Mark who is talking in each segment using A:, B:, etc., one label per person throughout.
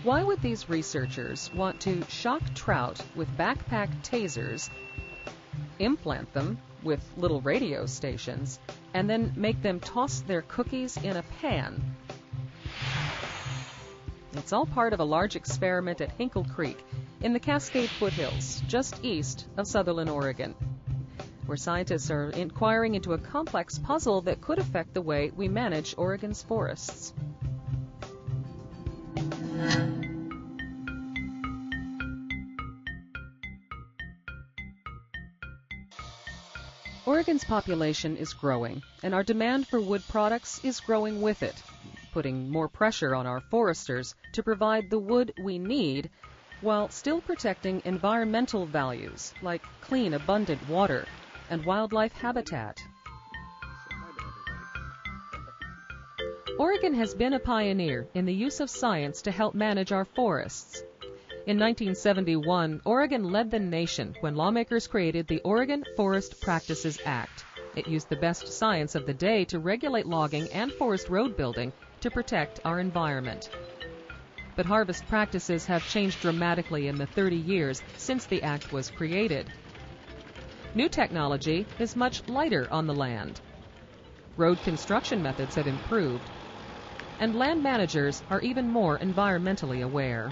A: Why would these researchers want to shock trout with backpack tasers, implant them with little radio stations, and then make them toss their cookies in a pan? It's all part of a large experiment at Hinkle Creek in the Cascade Foothills, just east of Sutherland, Oregon, where scientists are inquiring into a complex puzzle that could affect the way we manage Oregon's forests. Oregon's population is growing, and our demand for wood products is growing with it, putting more pressure on our foresters to provide the wood we need while still protecting environmental values like clean, abundant water and wildlife habitat. Oregon has been a pioneer in the use of science to help manage our forests. In 1971, Oregon led the nation when lawmakers created the Oregon Forest Practices Act. It used the best science of the day to regulate logging and forest road building to protect our environment. But harvest practices have changed dramatically in the 30 years since the act was created. New technology is much lighter on the land. Road construction methods have improved, and land managers are even more environmentally aware.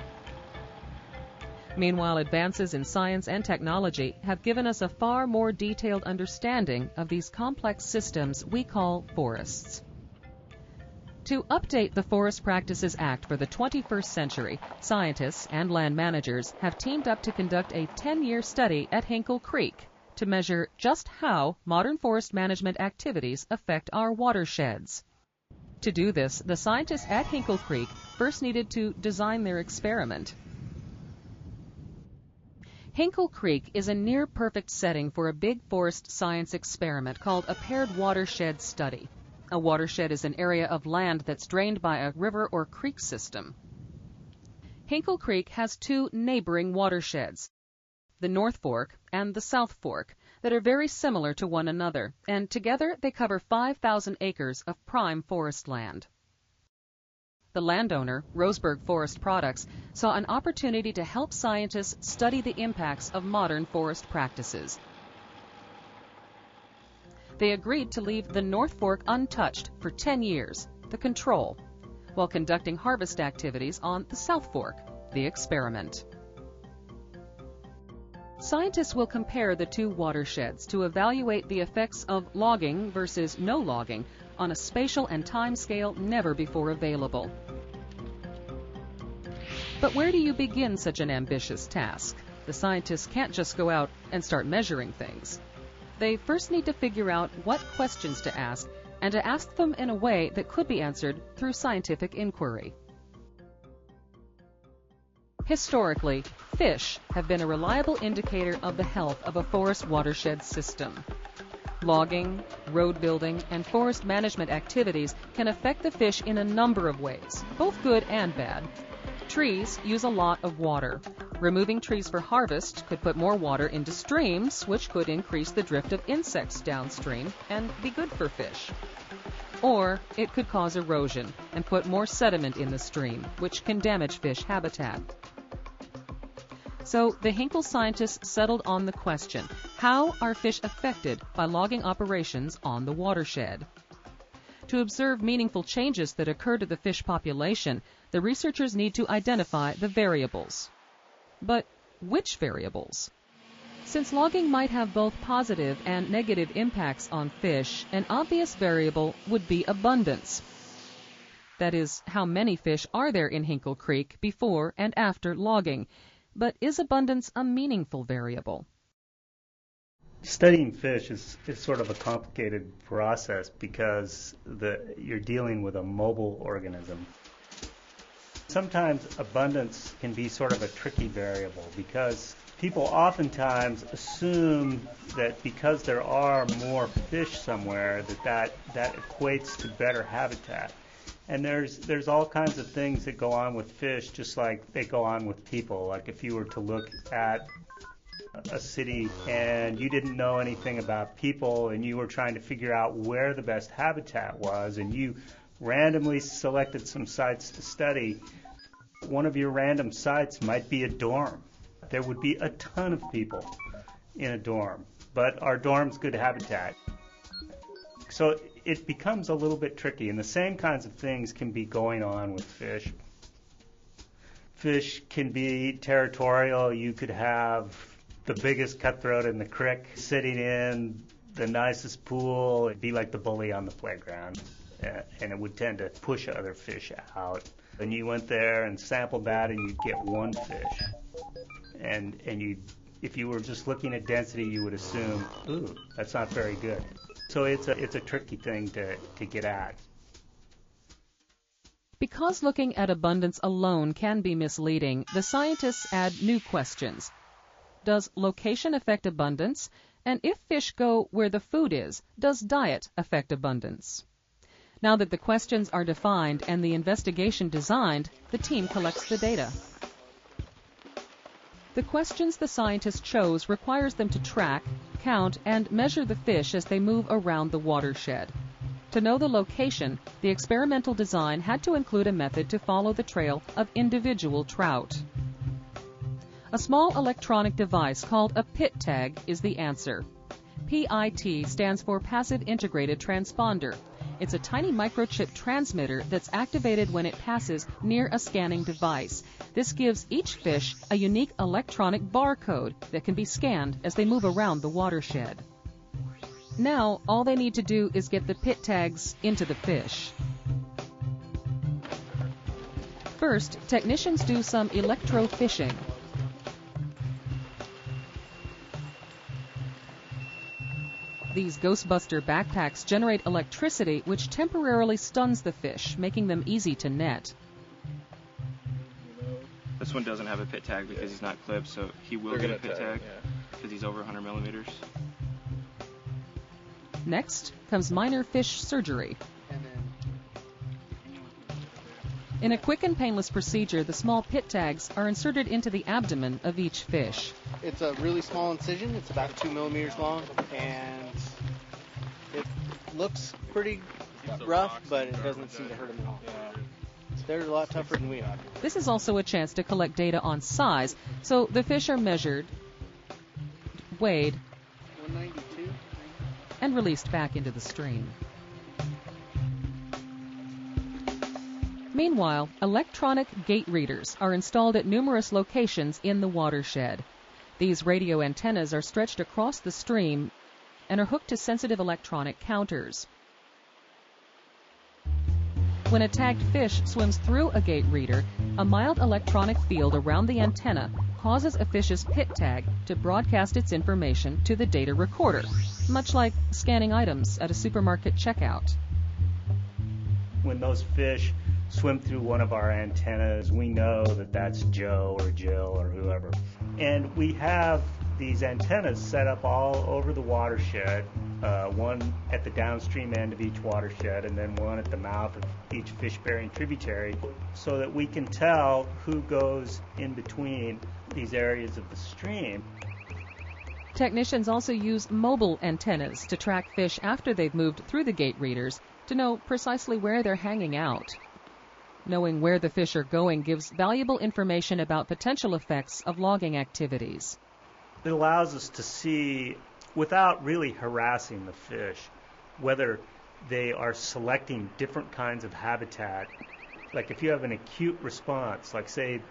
A: Meanwhile, advances in science and technology have given us a far more detailed understanding of these complex systems we call forests. To update the Forest Practices Act for the 21st century, scientists and land managers have teamed up to conduct a 10-year study at Hinkle Creek to measure just how modern forest management activities affect our watersheds. To do this, the scientists at Hinkle Creek first needed to design their experiment. Hinkle Creek is a near-perfect setting for a big forest science experiment called a paired watershed study. A watershed is an area of land that's drained by a river or creek system. Hinkle Creek has two neighboring watersheds, the North Fork and the South Fork, that are very similar to one another, and together they cover 5,000 acres of prime forest land. The landowner, Roseburg Forest Products, saw an opportunity to help scientists study the impacts of modern forest practices. They agreed to leave the North Fork untouched for 10 years, the control, while conducting harvest activities on the South Fork, the experiment. Scientists will compare the two watersheds to evaluate the effects of logging versus no logging on a spatial and time scale never before available. But where do you begin such an ambitious task? The scientists can't just go out and start measuring things. They first need to figure out what questions to ask, and to ask them in a way that could be answered through scientific inquiry. Historically, fish have been a reliable indicator of the health of a forest watershed system. Logging, road building, and forest management activities can affect the fish in a number of ways, both good and bad. Trees use a lot of water. Removing trees for harvest could put more water into streams, which could increase the drift of insects downstream and be good for fish. Or it could cause erosion and put more sediment in the stream, which can damage fish habitat. So the Hinkle scientists settled on the question, how are fish affected by logging operations on the watershed? To observe meaningful changes that occur to the fish population, the researchers need to identify the variables. But which variables? Since logging might have both positive and negative impacts on fish, an obvious variable would be abundance. That is, how many fish are there in Hinkle Creek before and after logging? But is abundance a meaningful variable?
B: Studying fish is sort of a complicated process because you're dealing with a mobile organism. Sometimes abundance can be sort of a tricky variable because people oftentimes assume that because there are more fish somewhere that equates to better habitat. And there's all kinds of things that go on with fish just like they go on with people. Like if you were to look at a city and you didn't know anything about people and you were trying to figure out where the best habitat was and you randomly selected some sites to study, One of your random sites might be a dorm. There would be a ton of people in a dorm, but our dorm's good habitat. So it becomes a little bit tricky, and the same kinds of things can be going on with fish. Fish can be territorial. You could have the biggest cutthroat in the creek sitting in the nicest pool. It'd be like the bully on the playground, and it would tend to push other fish out. And you went there and sampled that, and you'd get one fish. And if you were just looking at density, you would assume, ooh, that's not very good. So it's a tricky thing to get at.
A: Because looking at abundance alone can be misleading, the scientists add new questions. Does location affect abundance? And if fish go where the food is, does diet affect abundance? Now that the questions are defined and the investigation designed, the team collects the data. The questions the scientists chose requires them to track, count, and measure the fish as they move around the watershed. To know the location, the experimental design had to include a method to follow the trail of individual trout. A small electronic device called a PIT tag is the answer. PIT stands for Passive Integrated Transponder. It's a tiny microchip transmitter that's activated when it passes near a scanning device. This gives each fish a unique electronic barcode that can be scanned as they move around the watershed. Now, all they need to do is get the PIT tags into the fish. First, technicians do some electro fishing. These Ghostbuster backpacks generate electricity which temporarily stuns the fish, making them easy to net.
C: This one doesn't have a pit tag because he's not clipped, so he will get a pit tag because he's over 100 millimeters.
A: Next comes minor fish surgery. In a quick and painless procedure, the small pit tags are inserted into the abdomen of each fish.
D: It's a really small incision. It's about 2 millimeters long, and it looks pretty rough, but it doesn't seem to hurt them at all. They're a lot tougher than we are.
A: This is also a chance to collect data on size, so the fish are measured, weighed,
D: 192,
A: and released back into the stream. Meanwhile, electronic gate readers are installed at numerous locations in the watershed. These radio antennas are stretched across the stream and are hooked to sensitive electronic counters. When a tagged fish swims through a gate reader, a mild electronic field around the antenna causes a fish's pit tag to broadcast its information to the data recorder, much like scanning items at a supermarket checkout.
B: When those fish swim through one of our antennas, we know that that's Joe or Jill or whoever. And we have these antennas set up all over the watershed, one at the downstream end of each watershed and then one at the mouth of each fish-bearing tributary, so that we can tell who goes in between these areas of the stream.
A: Technicians also use mobile antennas to track fish after they've moved through the gate readers to know precisely where they're hanging out. Knowing where the fish are going gives valuable information about potential effects of logging activities.
B: It allows us to see, without really harassing the fish, whether they are selecting different kinds of habitat. Like if you have an acute response, like say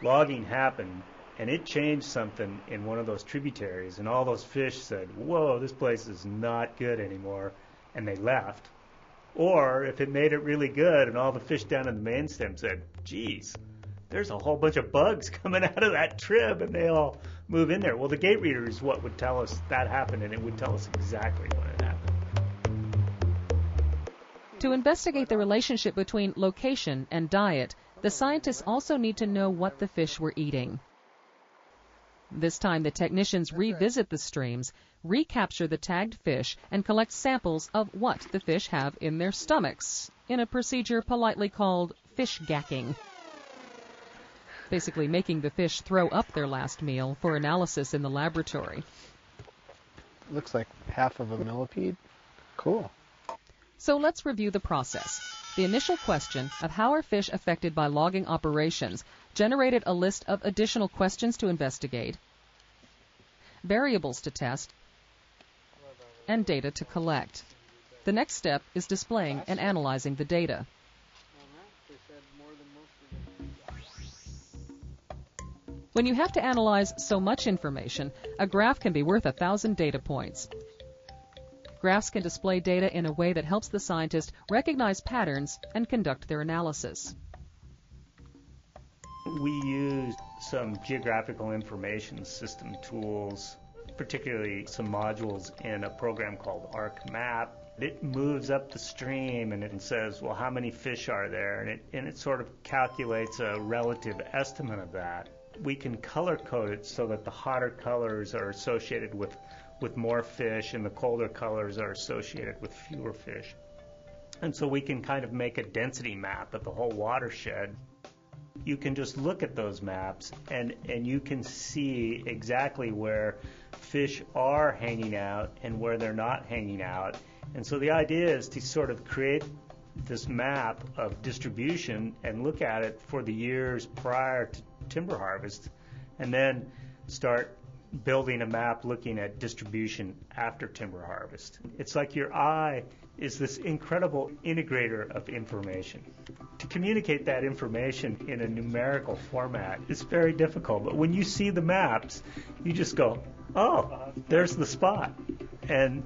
B: logging happened and it changed something in one of those tributaries and all those fish said, whoa, this place is not good anymore, and they left. Or if it made it really good and all the fish down in the main stem said, geez, there's a whole bunch of bugs coming out of that trib, and they all move in there. Well, the gate reader is what would tell us that happened, and it would tell us exactly when it happened.
A: To investigate the relationship between location and diet, the scientists also need to know what the fish were eating. This time, the technicians revisit the streams, recapture the tagged fish, and collect samples of what the fish have in their stomachs, in a procedure politely called fish gacking. Basically making the fish throw up their last meal for analysis in the laboratory.
D: Looks like half of a millipede. Cool.
A: So let's review the process. The initial question of how are fish affected by logging operations generated a list of additional questions to investigate, variables to test, and data to collect. The next step is displaying and analyzing the data. When you have to analyze so much information, a graph can be worth 1,000 data points. Graphs can display data in a way that helps the scientist recognize patterns and conduct their analysis.
B: We use some geographical information system tools, particularly some modules in a program called ArcMap. It moves up the stream and it says, well, how many fish are there? And it sort of calculates a relative estimate of that. We can color code it so that the hotter colors are associated with more fish and the colder colors are associated with fewer fish. And so we can kind of make a density map of the whole watershed. You can just look at those maps and you can see exactly where fish are hanging out and where they're not hanging out. And so the idea is to sort of create this map of distribution and look at it for the years prior to timber harvest, and then start building a map looking at distribution after timber harvest. It's like your eye is this incredible integrator of information. To communicate that information in a numerical format is very difficult, but when you see the maps, you just go, oh, there's the spot. And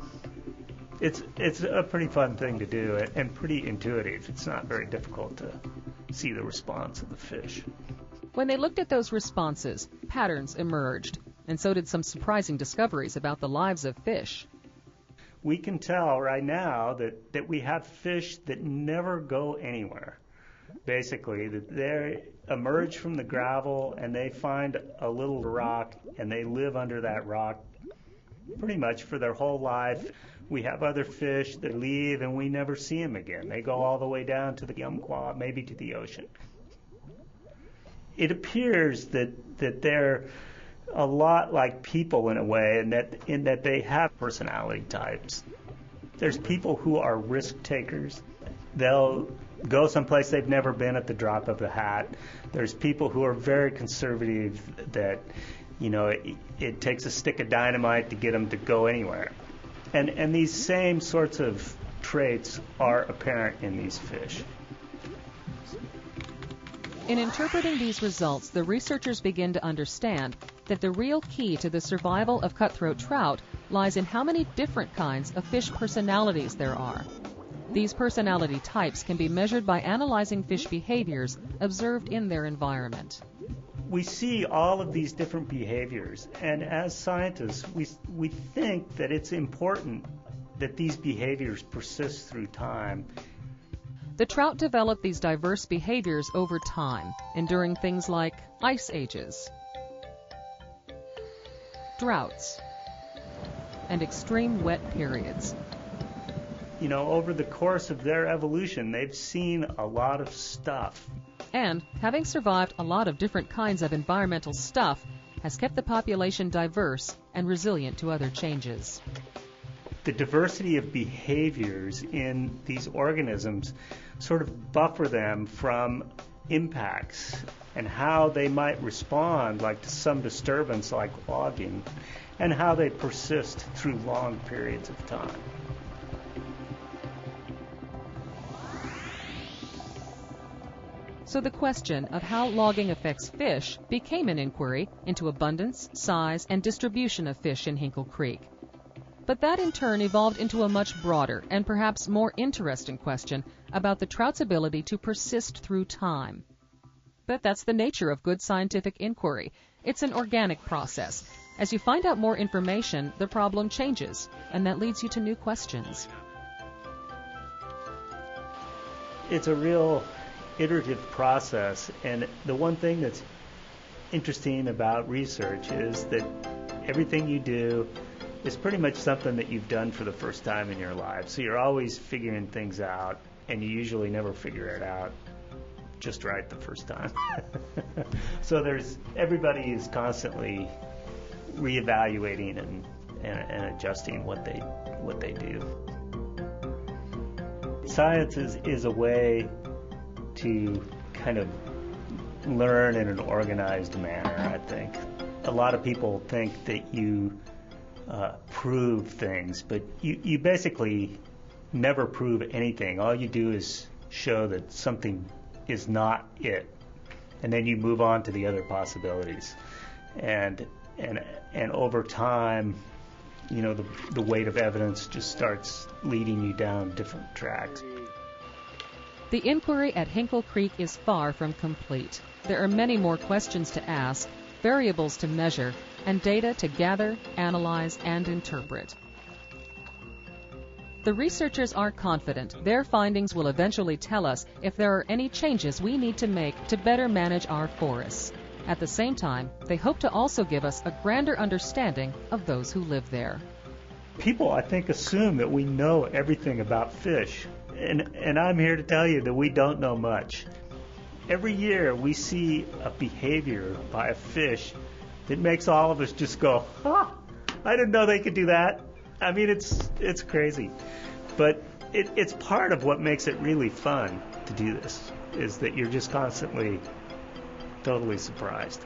B: it's a pretty fun thing to do and pretty intuitive. It's not very difficult to see the response of the fish.
A: When they looked at those responses, patterns emerged, and so did some surprising discoveries about the lives of fish.
B: We can tell right now that we have fish that never go anywhere. Basically, that they emerge from the gravel and they find a little rock and they live under that rock pretty much for their whole life. We have other fish that leave and we never see them again. They go all the way down to the Umpqua, maybe to the ocean. It appears that they're a lot like people in a way, in that they have personality types. There's people who are risk takers. They'll go someplace they've never been at the drop of a hat. There's people who are very conservative that, it takes a stick of dynamite to get them to go anywhere. And these same sorts of traits are apparent in these fish.
A: In interpreting these results, the researchers begin to understand that the real key to the survival of cutthroat trout lies in how many different kinds of fish personalities there are. These personality types can be measured by analyzing fish behaviors observed in their environment.
B: We see all of these different behaviors, and as scientists, we think that it's important that these behaviors persist through time.
A: The trout develop these diverse behaviors over time, enduring things like ice ages, droughts, and extreme wet periods.
B: Over the course of their evolution, they've seen a lot of stuff.
A: And, having survived a lot of different kinds of environmental stuff, has kept the population diverse and resilient to other changes.
B: The diversity of behaviors in these organisms sort of buffer them from impacts and how they might respond, like to some disturbance like logging, and how they persist through long periods of time.
A: So the question of how logging affects fish became an inquiry into abundance, size, and distribution of fish in Hinkle Creek. But that in turn evolved into a much broader and perhaps more interesting question about the trout's ability to persist through time. But that's the nature of good scientific inquiry. It's an organic process. As you find out more information, the problem changes, and that leads you to new questions.
B: It's a real iterative process, and the one thing that's interesting about research is that everything you do is pretty much something that you've done for the first time in your life. So you're always figuring things out, and you usually never figure it out just right the first time. So everybody is constantly reevaluating and adjusting what they do. Science is a way to kind of learn in an organized manner, I think. A lot of people think that you prove things, but you basically never prove anything. All you do is show that something is not it, and then you move on to the other possibilities. And over time, you know, the weight of evidence just starts leading you down different tracks.
A: The inquiry at Hinkle Creek is far from complete. There are many more questions to ask, variables to measure, and data to gather, analyze, and interpret. The researchers are confident their findings will eventually tell us if there are any changes we need to make to better manage our forests. At the same time, they hope to also give us a grander understanding of those who live there.
B: People, I think, assume that we know everything about fish, and I'm here to tell you that we don't know much. Every year we see a behavior by a fish that makes all of us just go, "Huh, I didn't know they could do that." I mean, it's crazy. But it's part of what makes it really fun to do this, is that you're just constantly totally surprised.